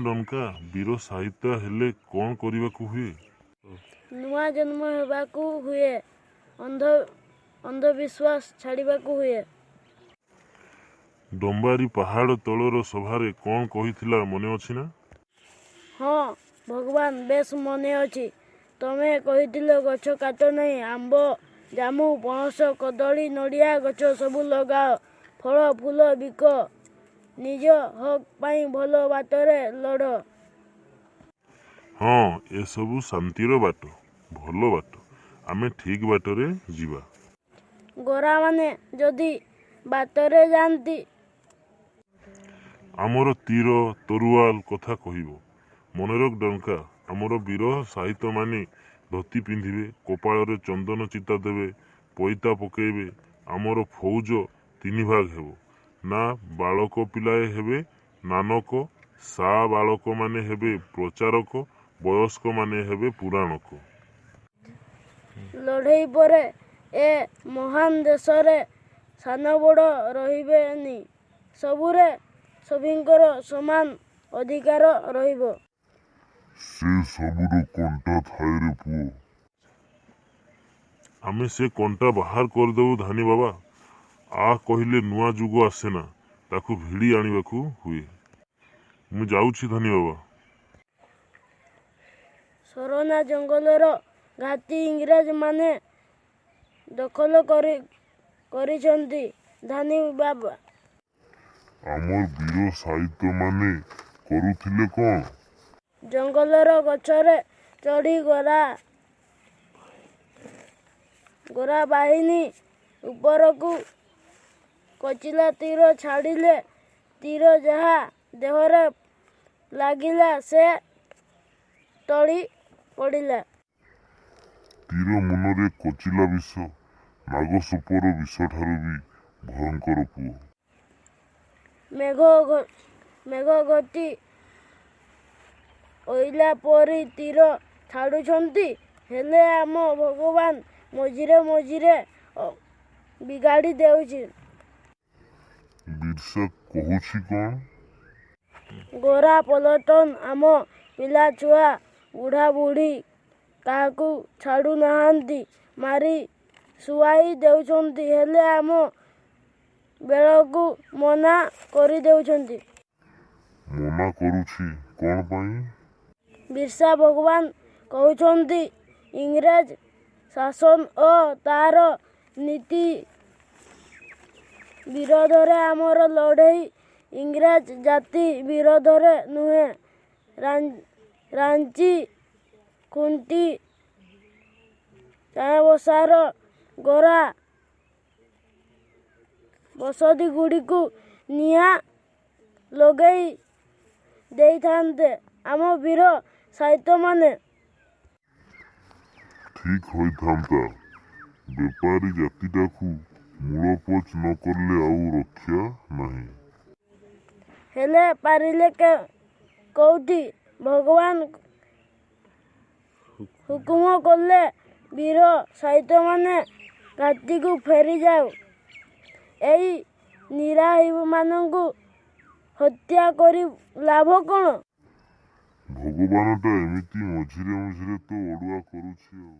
ଡଙ୍କା ବୀର ସାହିତ୍ୟ ହେଲେ କ'ଣ କରିବାକୁ ହୁଏ? ନୂଆ ଜନ୍ମ ହେବାକୁ ହୁଏ। ଅନ୍ଧବିଶ୍ୱାସ ଛାଡ଼ିବାକୁ ହୁଏ। ଡମ୍ବାରୀ ପାହାଡ଼ ତଳର ସଭାରେ କ'ଣ କହିଥିଲା ମନେ ଅଛି ନା? ହଁ ଭଗବାନ, ବେଶ ମନେ ଅଛି। ତମେ କହିଥିଲ ଗଛ କାଟ ନାହିଁ, ଆମ୍ବ, ଜାମୁ, ପଣସ, କଦଳୀ, ନଡ଼ିଆ ଗଛ ସବୁ ଲଗାଅ, ଫଳ ଫୁଲ ବିକ, ନିଜ ହକ୍ ପାଇଁ ଭଲ ବାଟରେ ଲଢ଼। ହଁ, ଏସବୁ ଶାନ୍ତିର ବାଟ, ଭଲ ବାଟ। ଆମେ ଠିକ୍ ବାଟରେ ଯିବା। ଗୋରାମାନେ ଯଦି ବାଟରେ ଯାଆନ୍ତି, ଆମର ତୀର ତରୁଆଲ କଥା କହିବ। ମନେରଖ ଡଙ୍କା, ଆମର ବୀର ସାହିତ୍ୟମାନେ ଧୋତି ପିନ୍ଧିବେ, କପାଳରେ ଚନ୍ଦନ ଚିତା ଦେବେ, ପଇତା ପକେଇବେ। ଆମର ଫୌଜ 3 ଭାଗ ହେବ। ନା ବାଳକ ପିଲାଏ ହେବେ ନାନକ, ସା ବାଳକମାନେ ହେବେ ପ୍ରଚାରକ, ବୟସ୍କମାନେ ହେବେ ପୁରାଣକ। ଲଢ଼େଇ ପରେ ଏ ମହାନ ଦେଶରେ ସାନ ବଡ଼ ରହିବେନି। ସବୁରେ ସଭିଙ୍କର ସମାନ ଅଧିକାର ରହିବ। ସେ ସବୁର କଣ୍ଟା ଥାଏରେ ପୁଅ। ଆମେ ସେ କଣ୍ଟା ବାହାର କରିଦେବୁ ଧାନି ବାବା। ଆ କହିଲେ ନୂଆ ଯୁଗ ଆସେନା, ତାକୁ ଭିଡ଼ି ଆଣିବାକୁ ହୁଏ। ମୁଁ ଯାଉଛି ଧାନି ବାବା। ସରନା ଜଙ୍ଗଲର ଘାଟି ଇଂରେଜମାନେ ଦଖଲ କରିଛନ୍ତି ଧାନି ବାବା। ଆମର ବୀର ସାହିତ୍ୟମାନେ କରୁଥିଲେ କ'ଣ? ଜଙ୍ଗଲର ଗଛରେ ଚଢ଼ି ଗୋରା ବାହିନୀ ଉପରକୁ କଚିଲା ତୀର ଛାଡ଼ିଲେ। ତୀର ଯାହା ଦେହରେ ଲାଗିଲା ସେ ଟଳି ପଡ଼ିଲା। ତୀର ମୁନରେ କଚିଲା ବିଷ, ନାଗସାପର ବିଷଠାରୁ ବି ଭୟଙ୍କର ପୁଅ। ମେଘ ଘୋଟି ଅଇଲା ପରି ତୀର ଛାଡ଼ୁଛନ୍ତି, ହେଲେ ଆମ ଭଗବାନ ମଝିରେ ମଝିରେ ବିଗାଡ଼ି ଦେଉଛି। ବିର୍ସା କହୁଛି କ'ଣ? ଗୋରା ପଲଟନ ଆମ ପିଲାଛୁଆ ବୁଢ଼ା ବୁଢ଼ୀ କାହାକୁ ଛାଡ଼ୁ ନାହାନ୍ତି, ମାରି ଶୁଆଇ ଦେଉଛନ୍ତି, ହେଲେ ଆମ ବେଳକୁ ମନା କରିଦେଉଛନ୍ତି। ମନା କରୁଛି କ'ଣ ପାଇଁ? ବିର୍ସା ଭଗବାନ କହୁଛନ୍ତି ଇଂରେଜ ଶାସନ ଓ ତାର ନୀତି ବିରୋଧରେ ଆମର ଲଢ଼େଇ। ଇଂରେଜ ଜାତି ବିରୋଧରେ ନୁହେଁ। ରାଞ୍ଚି ଖୁଣ୍ଟି ଚାୟାବସାର ଗୋରା ବସତିଗୁଡ଼ିକୁ ନିଆଁ ଲଗେଇ ଦେଇଥାନ୍ତେ ଆମ ବୀର ସାହିତ୍ୟମାନେ। ଠିକ୍ ହୋଇଥାନ୍ତା। ବେପାରୀ ଜାତିଟାକୁ ମୂଳପୋଛ ନ କଲେ ଆଉ ରକ୍ଷା ନାହିଁ। ହେଲେ ପାରିଲେ କୋଉଠି? ଭଗବାନ ହୁକୁମ କଲେ ବୀର ସାହିତ୍ୟମାନେ ଘାଟିକୁ ଫେରିଯାଉ। ଏଇ ନିରାହୀମାନଙ୍କୁ ହତ୍ୟା କରି ଲାଭ କ'ଣ? ଭଗବାନଟା ଏମିତି ମଝିରେ ମଝିରେ ତ ଅଡ଼ୁଆ କରୁଛି ଆଉ।